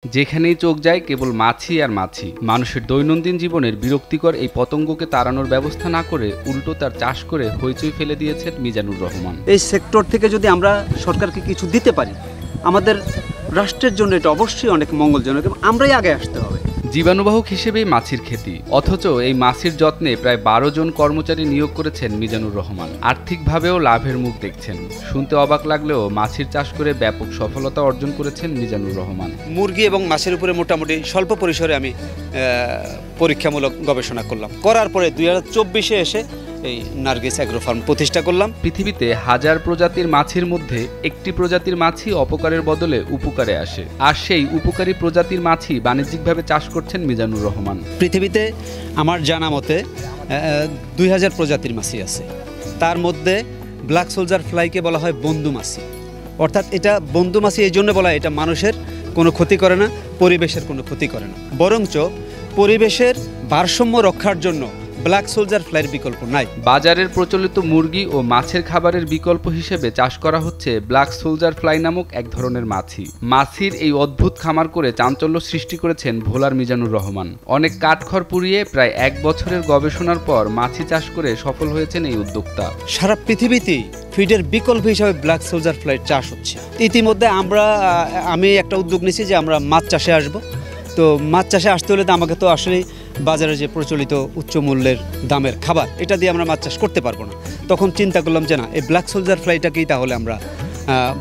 যেখানেই চোখ যায় কেবল মাছি আর মাছি। মানুষের দৈনন্দিন জীবনের বিরক্তিকর এই পতঙ্গকে তাড়ানোর ব্যবস্থা না করে উল্টো তার চাষ করে হইচই ফেলে দিয়েছেন মিজানুর রহমান। এই সেক্টর থেকে যদি আমরা সরকারকে কিছু দিতে পারি, আমাদের রাষ্ট্রের জন্য এটা অবশ্যই অনেক মঙ্গলজনক এবং আমরাই আগে আসতে হবে। জীবাণুবাহক হিসেবেই মাছির খেতি, অথচ এই মাছির যত্নে প্রায় 12 জন কর্মচারী নিয়োগ করেছেন মিজানুর রহমান। আর্থিকভাবেও লাভের মুখ দেখছেন। শুনতে অবাক লাগলেও মাছির চাষ করে ব্যাপক সফলতা অর্জন করেছেন মিজানুর রহমান। মুরগি এবং মাছের উপরে মোটামুটি স্বল্প পরিসরে আমি পরীক্ষামূলক গবেষণা করলাম। করার পরে 2024-এ এসে এই নার্গিস অ্যাগ্রো ফার্ম প্রতিষ্ঠা করলাম। পৃথিবীতে হাজার প্রজাতির মাছির মধ্যে একটি প্রজাতির মাছি অপকারের বদলে উপকারে আসে, আর সেই উপকারী প্রজাতির মাছি বাণিজ্যিকভাবে চাষ করছেন মিজানুর রহমান। পৃথিবীতে আমার জানা মতে 2000 প্রজাতির মাছি আছে। তার মধ্যে ব্ল্যাক সোলজার ফ্লাইকে বলা হয় বন্ধু মাছি। অর্থাৎ এটা বন্ধু মাছি এই জন্য বলা হয়, এটা মানুষের কোনো ক্ষতি করে না, পরিবেশের কোনো ক্ষতি করে না, বরঞ্চ পরিবেশের ভারসাম্য রক্ষার জন্য ব্ল্যাক সোলজার ফ্লাইয়ের বিকল্প নাই। বাজারের প্রচলিত মুরগি ও মাছের খাবারের বিকল্প হিসেবে চাষ করা হচ্ছে ব্ল্যাক সোলজার ফ্লাই নামক এক ধরনের মাছি। মাছির এই অদ্ভুত খামার করে চাঞ্চল্য সৃষ্টি করেছেন ভোলার মিজানুর রহমান। অনেক কাঠখড় পুড়িয়ে প্রায় 1 বছরের গবেষণার পর মাছি চাষ করে সফল হয়েছেন এই উদ্যোক্তা। সারা পৃথিবীতেই ফিডের বিকল্প হিসাবে ব্ল্যাক সোলজার ফ্লাইয়ের চাষ হচ্ছে। ইতিমধ্যে আমি একটা উদ্যোগ নিয়েছি যে আমরা মাছ চাষে আসব। তো মাছ চাষে আসতে হলে তো আমাকে তো আসলে বাজারে যে প্রচলিত উচ্চ মূল্যের দামের খাবার, এটা দিয়ে আমরা মাছ চাষ করতে পারবো না। তখন চিন্তা করলাম যে না, এই ব্ল্যাক সোলজার ফ্লাইটাকেই তাহলে আমরা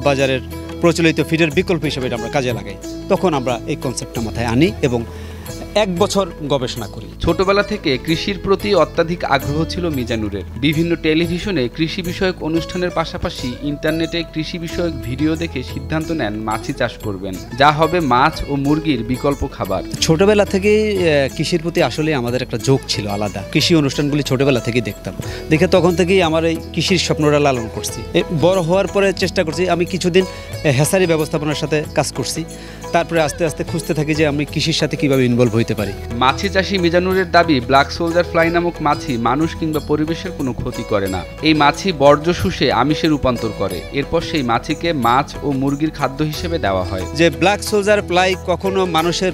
বাজারের প্রচলিত ফিডের বিকল্প হিসেবে এটা আমরা কাজে লাগাই। তখন আমরা এই কনসেপ্টটা মাথায় আনি এবং 1 বছর গবেষণা করি। ছোটবেলা থেকে কৃষির প্রতি অত্যাধিক আগ্রহ ছিল মিজানুরের। বিভিন্ন টেলিভিশনে কৃষি বিষয়ক অনুষ্ঠানের পাশাপাশি ইন্টারনেটে কৃষি বিষয়ক ভিডিও দেখে সিদ্ধান্ত নেন মাছি চাষ করবেন, যা হবে মাছ ও মুরগির বিকল্প খাবার। ছোটবেলা থেকে কৃষির প্রতি আসলে আমাদের একটা ঝোঁক ছিল আলাদা। কৃষি অনুষ্ঠানগুলি ছোটবেলা থেকেই দেখতাম, দেখে তখন থেকেই আমার এই কৃষির স্বপ্নটা লালন করছি। বড় হওয়ার পরে চেষ্টা করছি, আমি কিছুদিন হ্যাচারি ব্যবস্থাপনার সাথে কাজ করছি। তারপরে আস্তে আস্তে খুঁজতে থাকি যে আমি কৃষির সাথে কিভাবে ইনভলভ হইতে পারি। মাছি চাষি মিজানুরের দাবি, ব্ল্যাক সোলজার ফ্লাই নামক মাছি মানুষ কিংবা পরিবেশের কোনো ক্ষতি করে না। এই মাছি বর্জ্য শুষে আমিষে রূপান্তর করে, এরপর সেই মাছিকে মাছ ও মুরগির খাদ্য হিসেবে দেওয়া হয়। যে ব্ল্যাক সোলজার ফ্লাই কখনো মানুষের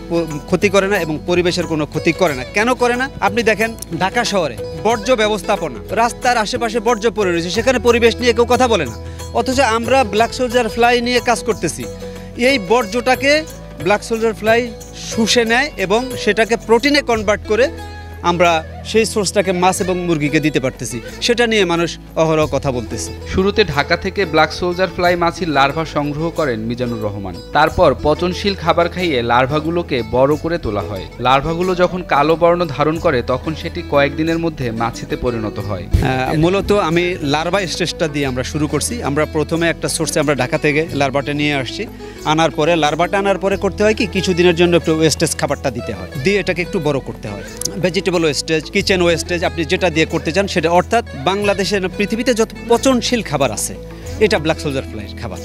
ক্ষতি করে না এবং পরিবেশের কোনো ক্ষতি করে না। কেন করে না? আপনি দেখেন ঢাকা শহরে বর্জ্য ব্যবস্থাপনা, রাস্তার আশেপাশে বর্জ্য পড়ে রয়েছে, সেখানে পরিবেশ নিয়ে কেউ কথা বলে না। অথচ আমরা ব্ল্যাক সোলজার ফ্লাই নিয়ে কাজ করতেছি। এই বর্জ্যটাকে ব্ল্যাক সোলজার ফ্লাই শুষে নেয় এবং সেটাকে প্রোটিনে কনভার্ট করে আমরা সেই সোর্সটাকে মাছ এবং মুরগিকে দিতে পারতেছি। সেটা নিয়ে মানুষ অহরহ কথা বলতেছে। শুরুতে ঢাকা থেকে ব্ল্যাক সোলজার ফ্লাই মাছির লার্ভা সংগ্রহ করেন মিজানুর রহমান। তারপর পচনশীল খাবার খাইয়ে লার্ভাগুলোকে বড় করে তোলা হয়। লার্ভাগুলো যখন কালো বর্ণ ধারণ করে তখন সেটি কয়েকদিনের মধ্যে মাছিতে পরিণত হয়। মূলত আমি লার্ভা স্টেজটা দিয়ে আমরা শুরু করছি। আমরা প্রথমে একটা সোর্সে আমরা ঢাকা থেকে লার্ভাটা নিয়ে আসছি। লার্ভাটা আনার পরে করতে হয় কি, কিছুদিনের জন্য একটু ওয়েস্টেজ খাবারটা দিতে হয়, দিয়ে এটাকে একটু বড় করতে হয়। ভেজিটেবল ওয়েস্টেজ, কিচেন ওয়েস্টেজ, আপনি যেটা দিয়ে করতে চান সেটা। অর্থাৎ বাংলাদেশের পৃথিবীতে যত পচনশীল খাবার আছে এটা ব্ল্যাক সোলজার ফ্লাইয়ের খাবার,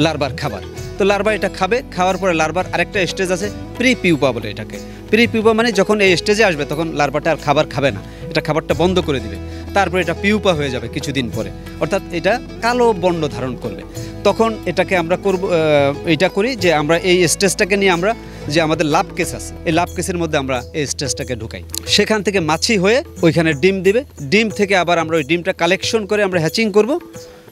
লার্ভার খাবার। তো লার্ভা এটা খাবে, খাওয়ার পরে লার্ভার আরেকটা স্টেজ আছে, প্রি পিউপা বলে এটাকে। প্রি পিউপা মানে যখন এই স্টেজে আসবে তখন লার্ভাটা আর খাবার খাবে না, এটা খাবারটা বন্ধ করে দিবে। তারপরে এটা পিউপা হয়ে যাবে কিছুদিন পরে, অর্থাৎ এটা কালো বর্ণ ধারণ করবে। তখন এটাকে আমরা এটা করি যে আমরা এই স্টেজটাকে নিয়ে আমরা যে আমাদের লাভ কেস আছে, এই লাভ কেসের মধ্যে আমরা এই স্টেজটাকে ঢুকাই। সেখান থেকে মাছি হয়ে ওইখানে ডিম দিবে। ডিম থেকে আবার আমরা ওই ডিমটা কালেকশন করে আমরা হ্যাচিং করব।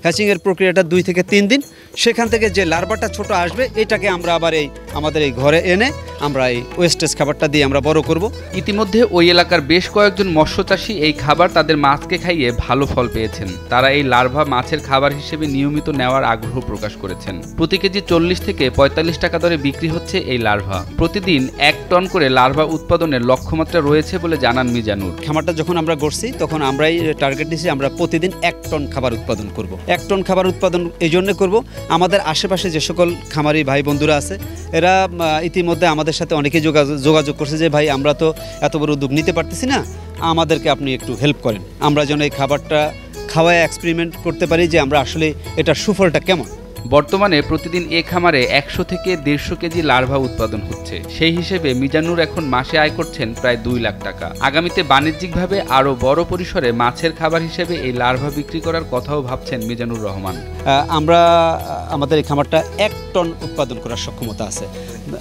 হ্যাচিংয়ের প্রক্রিয়াটা 2 থেকে 3 দিন। সেখান থেকে যে লার্ভাটা ছোট আসবে এটাকে আমরা আবার আমাদের এই ঘরে এনে আমরা এই ওয়েস্টেজ খাবারটা দিয়ে আমরা বড় করব। ইতিমধ্যে ওই এলাকার বেশ কয়েকজন মৎস্যচাষী এই খাবার তাদের মাছকে খাইয়ে ভালো ফল পেয়েছেন। তারা এই লার্ভা মাছের খাবার হিসেবে নিয়মিত নেওয়ার আগ্রহ প্রকাশ করেছেন। প্রতি কেজি 40 থেকে 45 টাকা দরে বিক্রি হচ্ছে এই লার্ভা। প্রতিদিন 1 টন করে লার্ভা উৎপাদনের লক্ষ্যমাত্রা রয়েছে বলে জানান মিজানুর। খামারটা যখন আমরা গড়ছি তখন আমরাই টার্গেট নিয়েছি আমরা প্রতিদিন 1 টন খাবার উৎপাদন করব। 1 টন খাবার উৎপাদন এই জন্য করব, আমাদের আশেপাশে যে সকল খামারি ভাই বন্ধুরা আছে এরা ইতিমধ্যে আমাদের সাথে অনেকে যোগাযোগ করছে যে ভাই আমরা তো এত বড় উদ্যোগ নিতে পারতেছি না, আমাদেরকে আপনি একটু হেল্প করেন, আমরা যেন এই খাবারটা খাওয়ায় এক্সপেরিমেন্ট করতে পারি যে আমরা আসলে এটার সুফলটা কেমন। বর্তমানে প্রতিদিন এ খামারে 100 থেকে 150 কেজি লার্ভা উৎপাদন হচ্ছে। সেই হিসেবে মিজানুর এখন মাসে আয় করছেন প্রায় 2 লাখ টাকা। আগামীতে বাণিজ্যিকভাবে আরও বড় পরিসরে মাছের খাবার হিসেবে এই লার্ভা বিক্রি করার কথাও ভাবছেন মিজানুর রহমান। আমরা আমাদের এই খামারটা 1 টন উৎপাদন করার সক্ষমতা আছে,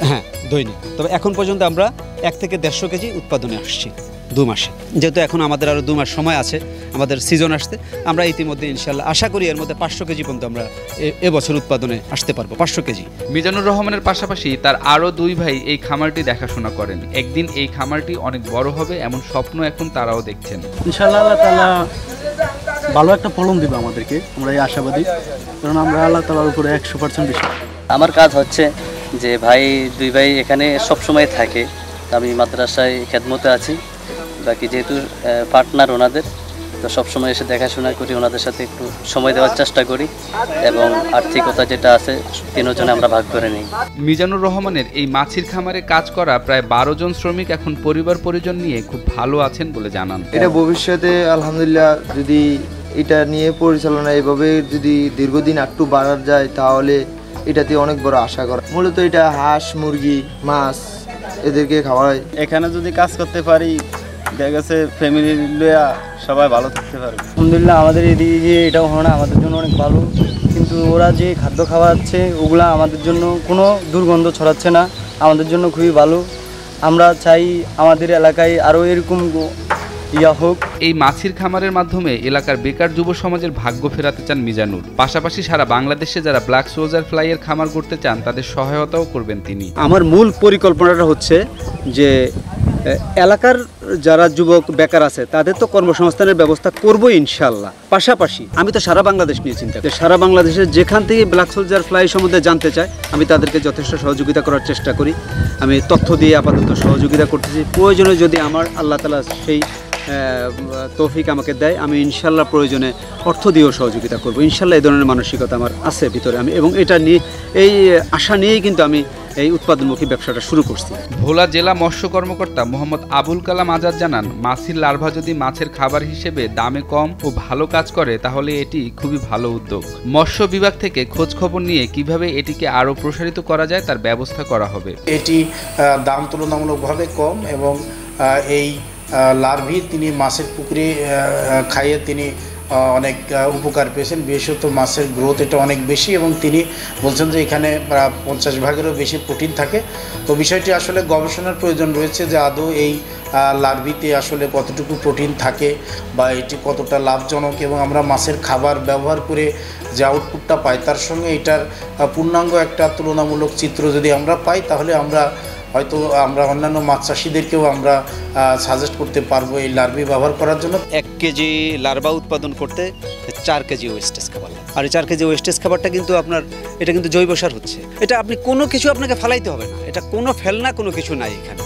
হ্যাঁ, দৈনিক। তবে এখন পর্যন্ত আমরা 1 থেকে 150 কেজি উৎপাদনে আসছি 2 মাসে। যেহেতু এখন আমাদের আরও 2 মাস সময় আছে, আমাদের সিজন আসতে, আমরা ইতিমধ্যে ইনশাল্লাহ আশা করি এর মধ্যে 500 কেজি পর্যন্ত আমরা এবছর উৎপাদনে আসতে পারবো, 500 কেজি। মিজানুর রহমানের পাশাপাশি তার আরও 2 ভাই এই খামারটি দেখাশোনা করেন। একদিন এই খামারটি অনেক বড় হবে এমন স্বপ্ন এখন তারাও দেখছেন। ইনশাআল্লাহ আল্লাহ তাআলা ভালো একটা ফলন দিবে আমাদেরকে, আমরা এই আশাবাদী, কারণ আমরা আল্লাহ তাআলার উপরে 100% বিশ্বাস। আমার কাজ হচ্ছে যে ভাই 2 ভাই এখানে সব সময় থাকে, আমি মাদ্রাসায় খেদমতে আছি, বাকি যেহেতু পার্টনার ওনাদের, তো সবসময় এসে দেখাশোনা করি, ওনাদের সাথে একটু সময় দেওয়ার চেষ্টা করি এবং আর্থিকতা যেটা আছে 3 জনে আমরা ভাগ করে নিই। মিজানুর রহমানের এই মাছের খামারে কাজ করা প্রায় 12 জন শ্রমিক এখন পরিবার পরিজন নিয়ে খুব ভালো আছেন বলে জানান। এটা ভবিষ্যতে আলহামদুলিল্লাহ যদি এটা নিয়ে পরিচালনা এভাবে যদি দীর্ঘদিন একটু বাড়া যায় তাহলে এটাতে অনেক বড় আশা করা। মূলত এটা হাঁস, মুরগি, মাছ এদেরকে খাওয়ায়। এখানে যদি কাজ করতে পারি, দেখা গেছে ফ্যামিলি লইয়া সবাই ভালো থাকতে পারবে। আলহামদুলিল্লাহ আমাদের এদিকে এটাও হয় না, আমাদের জন্য অনেক ভালো, কিন্তু ওরা যে খাদ্য খাওয়াচ্ছে ওগুলা আমাদের জন্য কোনো দুর্গন্ধ ছড়াচ্ছে না, আমাদের জন্য খুবই ভালো। আমরা চাই আমাদের এলাকায় আরও এরকম ইয়া হোক। এই মাছের খামারের মাধ্যমে এলাকার বেকার যুব সমাজের ভাগ্য ফেরাতে চান মিজানুর। পাশাপাশি সারা বাংলাদেশে যারা ব্ল্যাক সোলজার ফ্লাইয়ের খামার করতে চান তাদের সহায়তাও করবেন তিনি। আমার মূল পরিকল্পনাটা হচ্ছে যে এলাকার যারা যুবক বেকার আছে তাদের তো কর্মসংস্থানের ব্যবস্থা করবো ইনশাল্লাহ। পাশাপাশি আমি তো সারা বাংলাদেশ নিয়ে চিন্তা করি, সারা বাংলাদেশের যেখান থেকে ব্ল্যাক সোলজার ফ্লাই সম্বন্ধে জানতে চায় আমি তাদেরকে যথেষ্ট সহযোগিতা করার চেষ্টা করি। আমি তথ্য দিয়ে আপাতত সহযোগিতা করতেছি। প্রয়োজনে যদি আমার আল্লাহ তাআলা সেই তৌফিক আমাকে দেয়, আমি ইনশাল্লাহ প্রয়োজনে অর্থ দিয়েও সহযোগিতা করব। ইনশাল্লাহ এই ধরনের মানসিকতা আমার আছে ভিতরে, আমি এবং এটা নিয়ে এই আশা নিয়েই কিন্তু আমি এই উৎপাদনমুখী ব্যবসাটা শুরু করছি। ভোলা জেলা মৎস্য কর্মকর্তা মোহাম্মদ আবুল কালাম আজাদ জানান, মাছের লার্ভা যদি মাছের খাবার হিসেবে দামে কম ও ভালো কাজ করে তাহলে এটি খুবই ভালো উদ্যোগ। মৎস্য বিভাগ থেকে খোঁজ খবর নিয়ে কিভাবে এটিকে আরও প্রসারিত করা যায় তার ব্যবস্থা করা হবে। এটি দাম তুলনামূলকভাবে কম এবং এই লার্ভি তিনি মাছের পুকুরে খাইয়ে তিনি অনেক উপকার পেয়েছেন। বিশেষত মাছের গ্রোথ এটা অনেক বেশি এবং তিনি বলছেন যে এখানে 50 ভাগেরও বেশি প্রোটিন থাকে। তো বিষয়টি আসলে গবেষণার প্রয়োজন রয়েছে যে আদৌ এই লার্ভিতে আসলে কতটুকু প্রোটিন থাকে বা এটি কতটা লাভজনক, এবং আমরা মাছের খাবার ব্যবহার করে যে আউটপুটটা পাই তার সঙ্গে এটার পূর্ণাঙ্গ একটা তুলনামূলক চিত্র যদি আমরা পাই তাহলে আমরা হয়তো অন্যান্য মাছ চাষিদেরকেও আমরা সাজেস্ট করতে পারবো এই লার্ভি ব্যবহার করার জন্য। 1 কেজি লার্ভা উৎপাদন করতে 4 কেজি ওয়েস্টেজ খাবার, আর এই 4 কেজি ওয়েস্টেজ খাবারটা কিন্তু এটা কিন্তু জৈব সার হচ্ছে। এটা আপনি কোনো কিছু আপনাকে ফেলাইতে হবে না, এটা কোনো ফেলনা কোনো কিছু নাই এখানে।